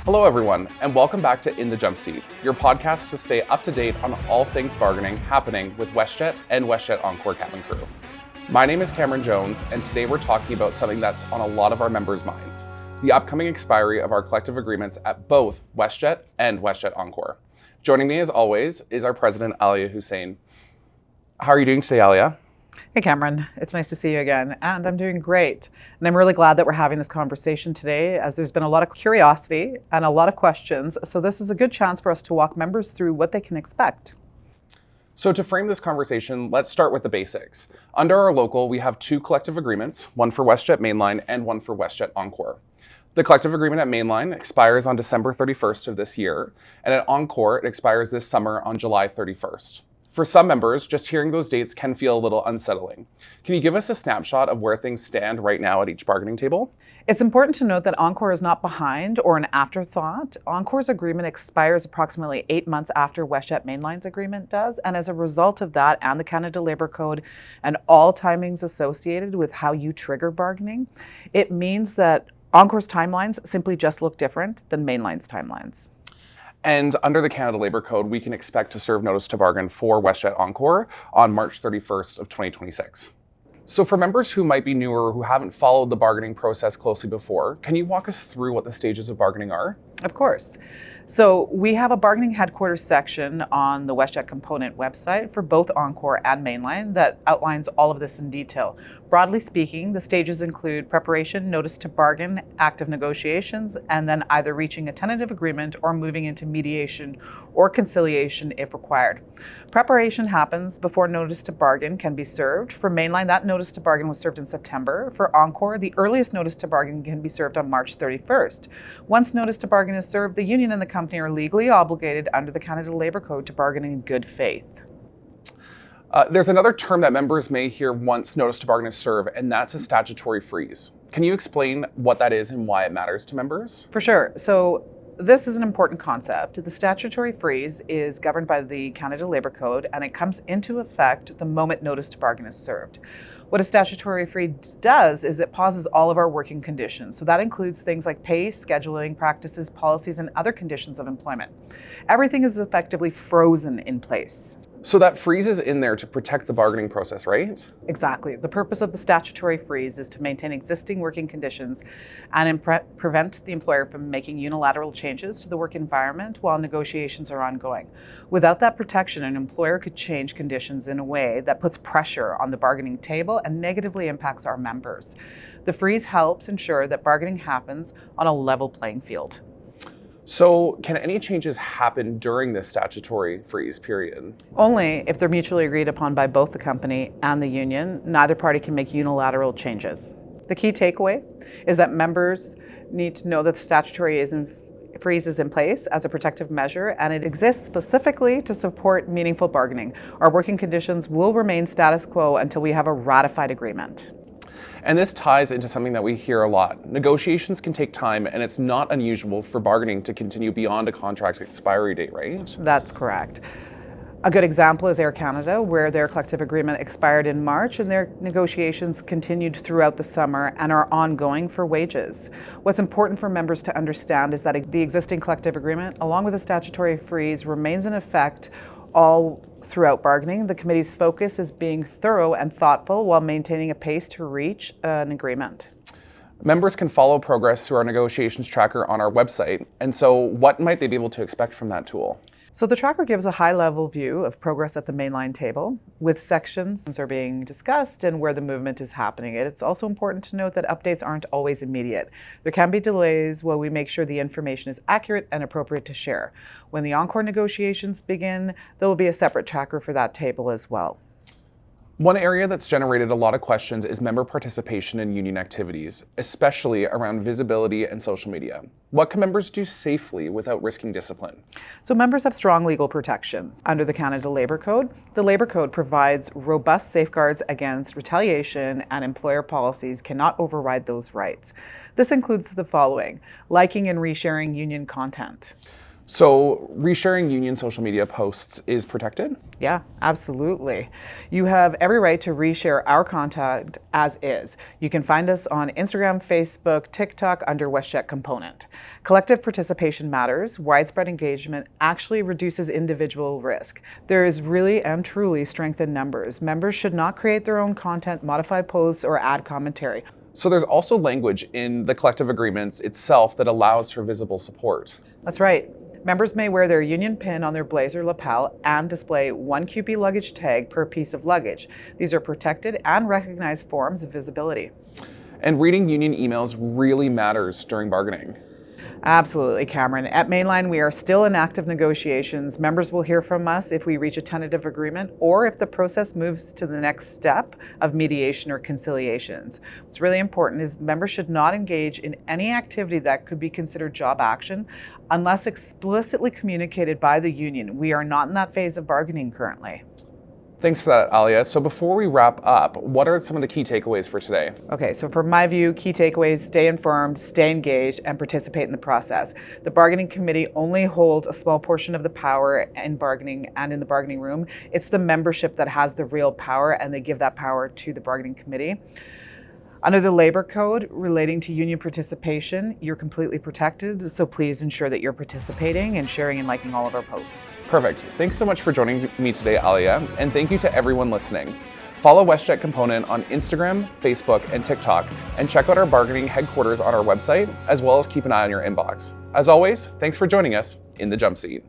Hello everyone, and welcome back to In the Jumpseat, your podcast to stay up to date on all things bargaining happening with WestJet and WestJet Encore cabin crew. My name is Cameron Jones, and today we're talking about something that's on a lot of our members' minds, the upcoming expiry of our collective agreements at both WestJet and WestJet Encore. Joining me as always is our president, Alia Hussain. How are you doing today, Alia? Hey Cameron, it's nice to see you again, and I'm doing great. And I'm really glad that we're having this conversation today, as there's been a lot of curiosity and a lot of questions, so this is a good chance for us to walk members through what they can expect. So to frame this conversation, let's start with the basics. Under our local, we have two collective agreements, one for WestJet Mainline and one for WestJet Encore. The collective agreement at Mainline expires on December 31st of this year, and at Encore, it expires this summer on July 31st. For some members, just hearing those dates can feel a little unsettling. Can you give us a snapshot of where things stand right now at each bargaining table? It's important to note that Encore is not behind or an afterthought. Encore's agreement expires approximately 8 months after WestJet Mainline's agreement does, and as a result of that and the Canada Labour Code and all timings associated with how you trigger bargaining, it means that Encore's timelines simply just look different than Mainline's timelines. And under the Canada Labour Code, we can expect to serve notice to bargain for WestJet Encore on March 31st of 2026. So for members who might be newer, who haven't followed the bargaining process closely before, can you walk us through what the stages of bargaining are? Of course. So we have a bargaining headquarters section on the WestJet component website for both Encore and Mainline that outlines all of this in detail. Broadly speaking, the stages include preparation, notice to bargain, active negotiations, and then either reaching a tentative agreement or moving into mediation or conciliation if required. Preparation happens before notice to bargain can be served. For Mainline, that notice to bargain was served in September. For Encore, the earliest notice to bargain can be served on March 31st. Once notice to bargain is served, the union and the company are legally obligated under the Canada Labour Code to bargain in good faith. There's another term that members may hear once notice to bargain is served, and that's a statutory freeze. Can you explain what that is and why it matters to members? For sure. So this is an important concept. The statutory freeze is governed by the Canada Labour Code, and it comes into effect the moment notice to bargain is served. What a statutory freeze does is it pauses all of our working conditions. So that includes things like pay, scheduling, practices, policies, and other conditions of employment. Everything is effectively frozen in place. So that freeze is in there to protect the bargaining process, right? Exactly. The purpose of the statutory freeze is to maintain existing working conditions and prevent the employer from making unilateral changes to the work environment while negotiations are ongoing. Without that protection, an employer could change conditions in a way that puts pressure on the bargaining table and negatively impacts our members. The freeze helps ensure that bargaining happens on a level playing field. So can any changes happen during this statutory freeze period? Only if they're mutually agreed upon by both the company and the union. Neither party can make unilateral changes. The key takeaway is that members need to know that the statutory freeze is in place as a protective measure, and it exists specifically to support meaningful bargaining. Our working conditions will remain status quo until we have a ratified agreement. And this ties into something that we hear a lot. Negotiations can take time, and it's not unusual for bargaining to continue beyond a contract expiry date, right? That's correct. A good example is Air Canada, where their collective agreement expired in March and their negotiations continued throughout the summer and are ongoing for wages. What's important for members to understand is that the existing collective agreement, along with the statutory freeze, remains in effect all throughout bargaining. The committee's focus is being thorough and thoughtful while maintaining a pace to reach an agreement. Members can follow progress through our negotiations tracker on our website. And so what might they be able to expect from that tool? So the tracker gives a high-level view of progress at the Mainline table, with sections are being discussed and where the movement is happening. It's also important to note that updates aren't always immediate. There can be delays while we make sure the information is accurate and appropriate to share. When the Encore negotiations begin, there will be a separate tracker for that table as well. One area that's generated a lot of questions is member participation in union activities, especially around visibility and social media. What can members do safely without risking discipline? So members have strong legal protections. Under the Canada Labour Code, the Labour Code provides robust safeguards against retaliation, and employer policies cannot override those rights. This includes the following: liking and resharing union content. So resharing union social media posts is protected? Yeah, absolutely. You have every right to reshare our content as is. You can find us on Instagram, Facebook, TikTok under WestJet Component. Collective participation matters. Widespread engagement actually reduces individual risk. There is really and truly strength in numbers. Members should not create their own content, modify posts, or add commentary. So there's also language in the collective agreements itself that allows for visible support. That's right. Members may wear their union pin on their blazer lapel and display one CUPE luggage tag per piece of luggage. These are protected and recognized forms of visibility. And reading union emails really matters during bargaining. Absolutely, Cameron. At Mainline, we are still in active negotiations. Members will hear from us if we reach a tentative agreement or if the process moves to the next step of mediation or conciliations. What's really important is members should not engage in any activity that could be considered job action unless explicitly communicated by the union. We are not in that phase of bargaining currently. Thanks for that, Alia. So before we wrap up, what are some of the key takeaways for today? Okay, so from my view, key takeaways: stay informed, stay engaged, and participate in the process. The bargaining committee only holds a small portion of the power in bargaining and in the bargaining room. It's the membership that has the real power, and they give that power to the bargaining committee. Under the labor code relating to union participation, you're completely protected, so please ensure that you're participating and sharing and liking all of our posts. Perfect. Thanks so much for joining me today, Alia, and thank you to everyone listening. Follow WestJet Component on Instagram, Facebook, and TikTok, and check out our bargaining headquarters on our website, as well as keep an eye on your inbox. As always, thanks for joining us in the Jump Seat.